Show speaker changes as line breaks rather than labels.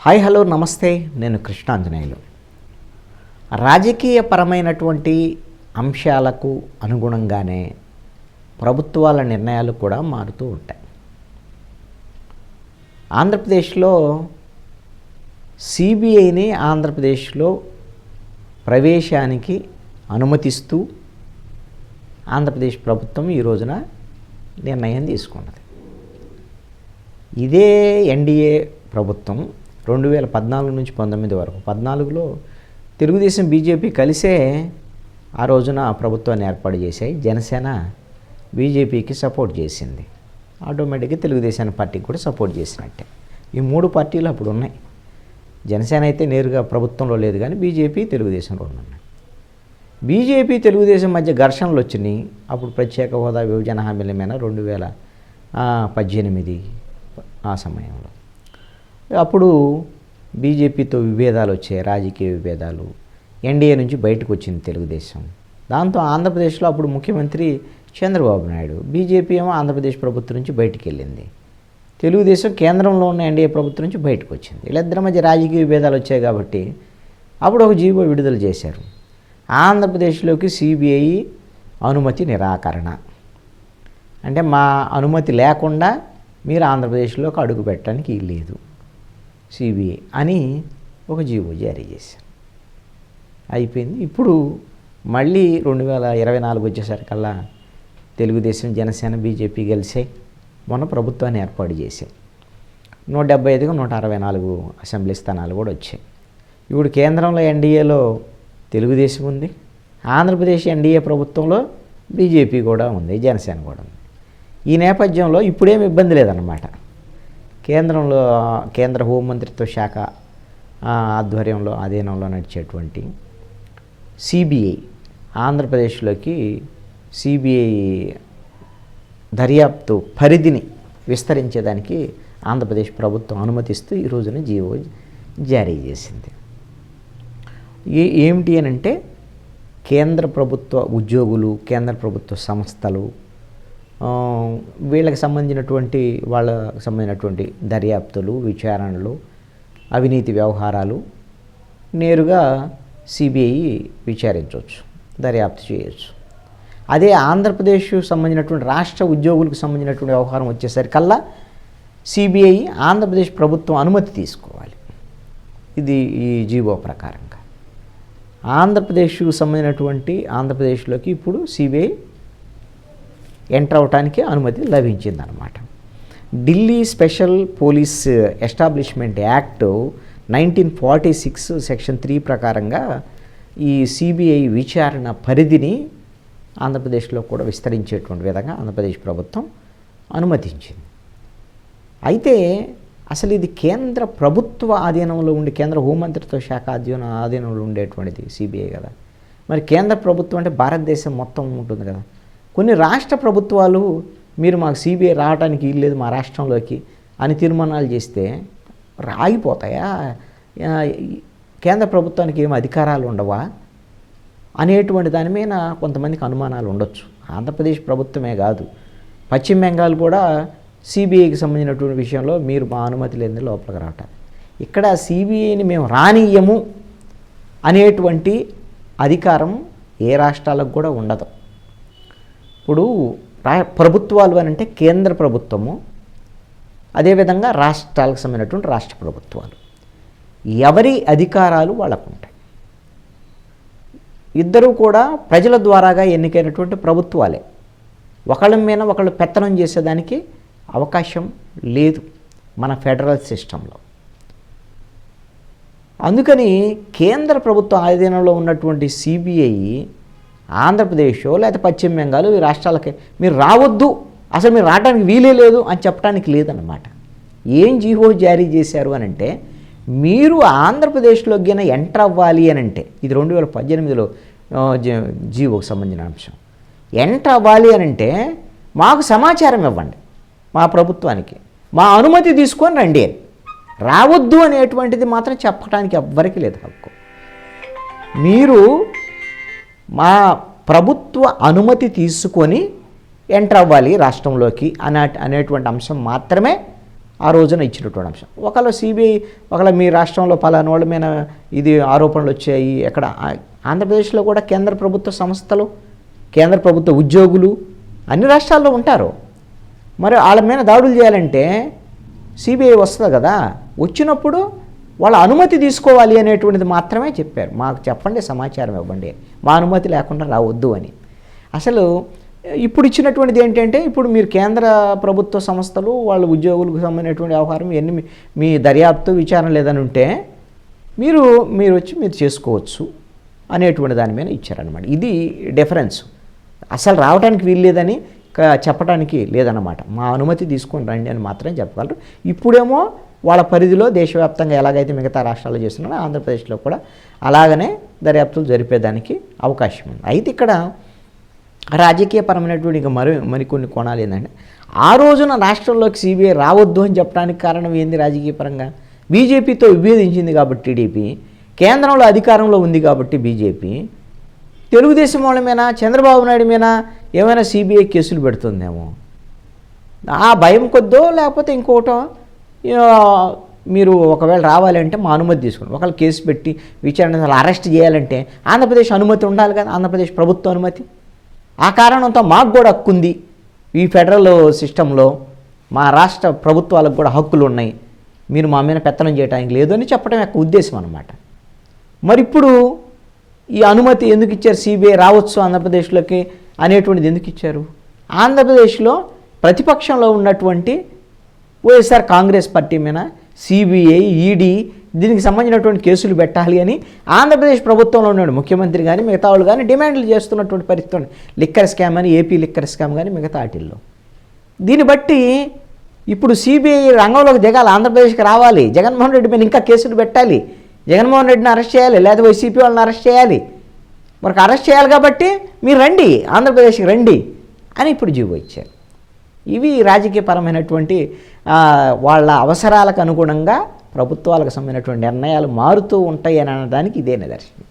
Hi hello నమస్తే, నేను కృష్ణాంజనేయులు. రాజకీయపరమైనటువంటి అంశాలకు అనుగుణంగానే ప్రభుత్వాల నిర్ణయాలు కూడా మారుతూ ఉంటాయి. ఆంధ్రప్రదేశ్లో సిబిఐని ఆంధ్రప్రదేశ్లో ప్రవేశానికి అనుమతిస్తూ ఆంధ్రప్రదేశ్ ప్రభుత్వం ఈ రోజున నిర్ణయం తీసుకున్నది. ఇదే ఎన్డీఏ ప్రభుత్వం 2014 నుంచి 19 వరకు 14లో తెలుగుదేశం బీజేపీ కలిసే ఆ రోజున ప్రభుత్వాన్ని ఏర్పాటు చేశాయి. జనసేన బీజేపీకి సపోర్ట్ చేసింది. ఆటోమేటిక్గా తెలుగుదేశం పార్టీకి కూడా సపోర్ట్ చేసినట్టే. ఈ మూడు పార్టీలు అప్పుడు ఉన్నాయి. జనసేన అయితే నేరుగా ప్రభుత్వంలో లేదు, కానీ బీజేపీ తెలుగుదేశంలో ఉన్నాయి. బీజేపీ తెలుగుదేశం మధ్య ఘర్షణలు వచ్చినాయి. అప్పుడు ప్రత్యేక హోదా విభజన హామీల మీద 2018 ఆ సమయంలో అప్పుడు బీజేపీతో విభేదాలు వచ్చాయి, రాజకీయ విభేదాలు. ఎన్డీఏ నుంచి బయటకు వచ్చింది తెలుగుదేశం. దాంతో ఆంధ్రప్రదేశ్లో అప్పుడు ముఖ్యమంత్రి చంద్రబాబు నాయుడు, బీజేపీ ఏమో ఆంధ్రప్రదేశ్ ప్రభుత్వం నుంచి బయటికి వెళ్ళింది. తెలుగుదేశం కేంద్రంలో ఉన్న ఎన్డీఏ ప్రభుత్వం నుంచి బయటకు వచ్చింది. వీళ్ళిద్దరి మధ్య రాజకీయ విభేదాలు వచ్చాయి కాబట్టి అప్పుడు ఒక జీవో విడుదల చేశారు. ఆంధ్రప్రదేశ్లోకి సిబిఐ అనుమతి నిరాకరణ, అంటే మా అనుమతి లేకుండా మీరు ఆంధ్రప్రదేశ్లోకి అడుగు పెట్టడానికి లేదు సిబిఐ అని ఒక జీవో జారీ చేశారు. అయిపోయింది. ఇప్పుడు మళ్ళీ 2024 వచ్చేసరికల్లా తెలుగుదేశం, జనసేన, బీజేపీ కలిసే మొన్న ప్రభుత్వాన్ని ఏర్పాటు చేశాయి. 175కు 164 అసెంబ్లీ స్థానాలు కూడా వచ్చాయి. ఇప్పుడు కేంద్రంలో ఎన్డీఏలో తెలుగుదేశం ఉంది, ఆంధ్రప్రదేశ్ ఎన్డీఏ ప్రభుత్వంలో బీజేపీ కూడా ఉంది, జనసేన కూడా ఉంది. ఈ నేపథ్యంలో ఇప్పుడేమి ఇబ్బంది లేదన్నమాట. కేంద్రంలో కేంద్ర హోంమంత్రిత్వ శాఖ ఆధ్వర్యంలో ఆధీనంలో నడిచేటువంటి సిబిఐ ఆంధ్రప్రదేశ్లోకి సిబిఐ దర్యాప్తు పరిధిని విస్తరించేదానికి ఆంధ్రప్రదేశ్ ప్రభుత్వం అనుమతిస్తూ ఈ రోజున జీవో జారీ చేసింది. ఏమిటి అని అంటే కేంద్ర ప్రభుత్వ ఉద్యోగులు, కేంద్ర ప్రభుత్వ సంస్థలు, వీళ్ళకి సంబంధించినటువంటి వాళ్ళకి సంబంధించినటువంటి దర్యాప్తులు, విచారణలు, అవినీతి వ్యవహారాలు నేరుగా సిబిఐ విచారించవచ్చు, దర్యాప్తు చేయవచ్చు. అదే ఆంధ్రప్రదేశ్ సంబంధించినటువంటి రాష్ట్ర ఉద్యోగులకు సంబంధించినటువంటి వ్యవహారం వచ్చేసరికల్లా సిబిఐ ఆంధ్రప్రదేశ్ ప్రభుత్వం అనుమతి తీసుకోవాలి. ఇది ఈ జీవో ప్రకారంగా ఆంధ్రప్రదేశ్కు సంబంధించినటువంటి ఆంధ్రప్రదేశ్లోకి ఇప్పుడు సిబిఐ ఎంటర్ అవటానికి అనుమతి లభించిందనమాట. Delhi special police establishment act 1946 section 3 ప్రకారంగా ఈ సిబిఐ విచారణ పరిధిని ఆంధ్రప్రదేశ్లో కూడా విస్తరించేటువంటి విధంగా ఆంధ్రప్రదేశ్ ప్రభుత్వం అనుమతించింది. అయితే అసలు ఇది కేంద్ర ప్రభుత్వ ఆధీనంలో ఉండి, కేంద్ర హోంమంత్రిత్వ శాఖ ఆధీనంలో ఉండేటువంటిది సిబిఐ కదా. మరి కేంద్ర ప్రభుత్వం అంటే భారతదేశం మొత్తం ఉంటుంది కదా. కొన్ని రాష్ట్ర ప్రభుత్వాలు మీరు మాకు సిబిఐ రావడానికి వీల్లేదు మా రాష్ట్రంలోకి అని తీర్మానాలు చేస్తే ఆగిపోతాయా? కేంద్ర ప్రభుత్వానికి ఏం అధికారాలు ఉండవా అనేటువంటి దాని మీద కొంతమందికి అనుమానాలు ఉండొచ్చు. ఆంధ్రప్రదేశ్ ప్రభుత్వమే కాదు, పశ్చిమ బెంగాల్ కూడా సిబిఐకి సంబంధించినటువంటి విషయంలో మీరు మా అనుమతి లేని లోపలికి రావటం. ఇక్కడ సిబిఐని మేము రానియ్యము అనేటువంటి అధికారం ఏ రాష్ట్రాలకు కూడా ఉండదు. ఇప్పుడు ప్రభుత్వాలు అని అంటే కేంద్ర ప్రభుత్వము, అదేవిధంగా రాష్ట్రాలకు సంబంధించినటువంటి రాష్ట్ర ప్రభుత్వాలు, ఎవరి అధికారాలు వాళ్ళకు ఉంటాయి. ఇద్దరూ కూడా ప్రజల ద్వారాగా ఎన్నికైనటువంటి ప్రభుత్వాలే. ఒకళ్ళ మీద ఒకళ్ళు పెత్తనం చేసేదానికి అవకాశం లేదు మన ఫెడరల్ సిస్టంలో. అందుకని కేంద్ర ప్రభుత్వ ఆధీనంలో ఉన్నటువంటి సిబిఐ ఆంధ్రప్రదేశ్ లేకపోతే పశ్చిమ బెంగాల్ ఈ రాష్ట్రాలకి మీరు రావద్దు, అసలు మీరు రావడానికి వీలే లేదు అని చెప్పడానికి లేదన్నమాట. ఏం జీవో జారీ చేశారు అని అంటే, మీరు ఆంధ్రప్రదేశ్లోకి గిన ఎంటర్ అవ్వాలి అని అంటే, ఇది 2018లో జీవోకి సంబంధించిన అంశం. ఎంటర్ అవ్వాలి అని అంటే మాకు సమాచారం ఇవ్వండి, మా ప్రభుత్వానికి మా అనుమతి తీసుకొని రండి అని. రావద్దు అనేటువంటిది మాత్రం చెప్పడానికి ఎవ్వరికీ లేదు హక్కు. మీరు మా ప్రభుత్వ అనుమతి తీసుకొని ఎంటర్ అవ్వాలి రాష్ట్రంలోకి అనేటువంటి అంశం మాత్రమే ఆ రోజున ఇచ్చినటువంటి అంశం. ఒకవేళ సిబిఐ ఒకవేళ మీ రాష్ట్రంలో పలానా వాళ్ళ మీద ఇది ఆరోపణలు వచ్చాయి, ఎక్కడ ఆంధ్రప్రదేశ్లో కూడా కేంద్ర ప్రభుత్వ సంస్థలు, కేంద్ర ప్రభుత్వ ఉద్యోగులు అన్ని రాష్ట్రాల్లో ఉంటారు. మరి వాళ్ళ మీద దాడులు చేయాలంటే సిబిఐ వస్తుంది కదా, వచ్చినప్పుడు వాళ్ళ అనుమతి తీసుకోవాలి అనేటువంటిది మాత్రమే చెప్పారు. మాకు చెప్పండి, సమాచారం ఇవ్వండి, మా అనుమతి లేకుండా రావద్దు అని. అసలు ఇప్పుడు ఇచ్చినటువంటిది ఏంటంటే, ఇప్పుడు మీరు కేంద్ర ప్రభుత్వ సంస్థలు వాళ్ళ ఉద్యోగులకు సంబంధించినటువంటి వ్యవహారం ఇవన్నీ మీ దర్యాప్తు విచారణ లేదని ఉంటే మీరు వచ్చి మీరు చేసుకోవచ్చు అనేటువంటి దాని మీద ఇచ్చారనమాట. ఇది డిఫరెన్స్. అసలు రావడానికి వీలు లేదని చెప్పడానికి లేదన్నమాట. మా అనుమతి తీసుకొని రండి అని మాత్రం చెప్పగలరు. ఇప్పుడేమో వాళ్ళ పరిధిలో దేశవ్యాప్తంగా ఎలాగైతే మిగతా రాష్ట్రాల్లో చేస్తున్నారో ఆంధ్రప్రదేశ్లో కూడా అలాగనే దర్యాప్తులు జరిపేదానికి అవకాశం ఉంది. అయితే ఇక్కడ రాజకీయపరమైనటువంటి ఇక మరికొన్ని కోణాలు ఏంటంటే, ఆ రోజున రాష్ట్రంలోకి సిబిఐ రావద్దు అని చెప్పడానికి కారణం ఏంది? రాజకీయపరంగా బీజేపీతో విభేదించింది కాబట్టి టీడీపీ, కేంద్రంలో అధికారంలో ఉంది కాబట్టి బీజేపీ, తెలుగుదేశం వాళ్ళ మీద చంద్రబాబు నాయుడు మీద ఏమైనా సిబిఐ కేసులు పెడుతుందేమో ఆ భయం కొద్దో, లేకపోతే ఇంకోటో, మీరు ఒకవేళ రావాలంటే మా అనుమతి తీసుకోండి. ఒకవేళ కేసు పెట్టి విచారణ అరెస్ట్ చేయాలంటే ఆంధ్రప్రదేశ్ అనుమతి ఉండాలి కదా, ఆంధ్రప్రదేశ్ ప్రభుత్వ అనుమతి. ఆ కారణంతో మాకు కూడా హక్కు ఉంది, ఈ ఫెడరల్ సిస్టంలో మా రాష్ట్ర ప్రభుత్వాలకు కూడా హక్కులు ఉన్నాయి, మీరు మా మీద పెత్తనం చేయడానికి లేదు అని చెప్పడం యొక్క ఉద్దేశం అన్నమాట. మరి ఇప్పుడు ఈ అనుమతి ఎందుకు ఇచ్చారు? సిబిఐ రావచ్చు ఆంధ్రప్రదేశ్లోకి అనేటువంటిది ఎందుకు ఇచ్చారు? ఆంధ్రప్రదేశ్లో ప్రతిపక్షంలో ఉన్నటువంటి వైఎస్ఆర్ కాంగ్రెస్ పార్టీ మీద సిబిఐ, ఈడీ దీనికి సంబంధించినటువంటి కేసులు పెట్టాలి అని ఆంధ్రప్రదేశ్ ప్రభుత్వంలో ఉన్న ముఖ్యమంత్రి కానీ మిగతా వాళ్ళు కానీ డిమాండ్లు చేస్తున్నటువంటి పరిస్థితి. లిక్కర్ స్కామ్ అని, ఏపీ లిక్కర్ స్కామ్ కానీ మిగతా వాటిల్లో. దీన్ని బట్టి ఇప్పుడు సిబిఐ రంగంలోకి దిగాలి, ఆంధ్రప్రదేశ్కి రావాలి, జగన్మోహన్ రెడ్డి మీద ఇంకా కేసులు పెట్టాలి, జగన్మోహన్ రెడ్డిని అరెస్ట్ చేయాలి, లేదా వైసీపీ వాళ్ళని అరెస్ట్ చేయాలి. మనకు అరెస్ట్ చేయాలి కాబట్టి మీరు రండి, ఆంధ్రప్రదేశ్కి రండి అని ఇప్పుడు జీవో ఇచ్చారు. ఇవి రాజకీయపరమైనటువంటి వాళ్ళ అవసరాలకు అనుగుణంగా ప్రభుత్వాలకు సంబంధించినటువంటి నిర్ణయాలు మారుతూ ఉంటాయి అని అనడానికి ఇదే నిదర్శనం.